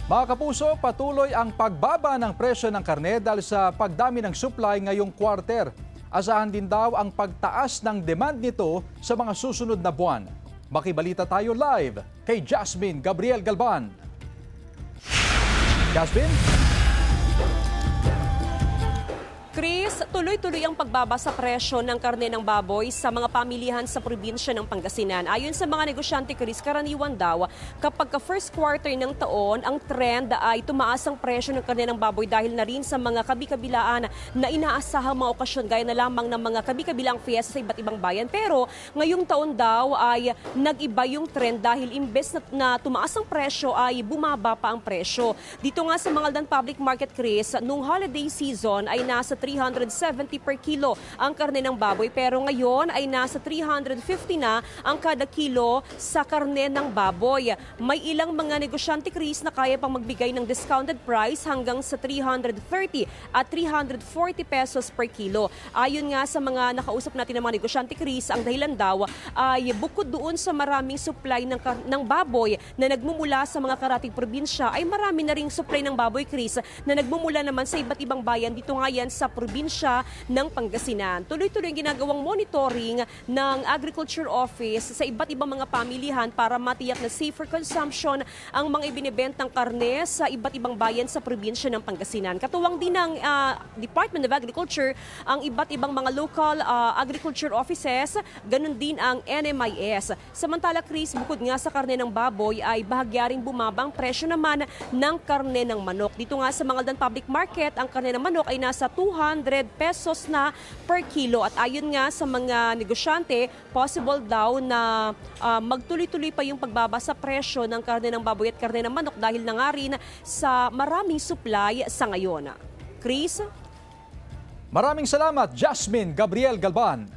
Mga kapuso, patuloy ang pagbaba ng presyo ng karne dahil sa pagdami ng supply ngayong quarter. Asahan din daw ang pagtaas ng demand nito sa mga susunod na buwan. Makibalita tayo live kay Jasmine Gabriel Galban. Jasmine? Chris, tuloy-tuloy ang pagbaba sa presyo ng karne ng baboy sa mga pamilihan sa probinsya ng Pangasinan. Ayon sa mga negosyante, Chris, karaniwan daw kapag first quarter ng taon, ang trend ay tumaas ang presyo ng karne ng baboy dahil na rin sa mga kabi-kabilaan na inaasahang mga okasyon gaya na lamang ng mga kabi-kabilang fiesta sa iba't ibang bayan. Pero ngayong taon daw ay nag-iba yung trend dahil imbes na tumaas ang presyo ay bumaba pa ang presyo. Dito nga sa Mangaldan Public Market, Chris, nung holiday season ay nasa 370 per kilo ang karne ng baboy, pero ngayon ay nasa 350 na ang kada kilo sa karne ng baboy. May ilang mga negosyante, Chris, na kaya pang magbigay ng discounted price hanggang sa 330 at 340 pesos per kilo. Ayon nga sa mga nakausap natin ng mga negosyante, Chris, ang dahilan daw ay bukod doon sa maraming supply ng baboy na nagmumula sa mga karating probinsya, ay marami na ring supply ng baboy, Chris, na nagmumula naman sa iba't ibang bayan. Dito nga yan sa probinsya ng Pangasinan. Tuloy-tuloy ang ginagawang monitoring ng Agriculture Office sa iba't ibang mga pamilihan para matiyak na safer consumption ang mga ibinibentang karne sa iba't ibang bayan sa probinsya ng Pangasinan. Katuwang din ng Department of Agriculture ang iba't ibang mga local agriculture offices, ganun din ang NMIS. Samantala, Chris, bukod nga sa karne ng baboy ay bahagyaring bumaba ang presyo naman ng karne ng manok. Dito nga sa Mangaldan Public Market, ang karne ng manok ay nasa 200 pesos na per kilo. At ayon nga sa mga negosyante, possible daw na magtuloy-tuloy pa yung pagbaba sa presyo ng karne ng baboy at karne ng manok dahil na nga rin sa maraming supply sa ngayon. Chris? Maraming salamat, Jasmine Gabriel Galban.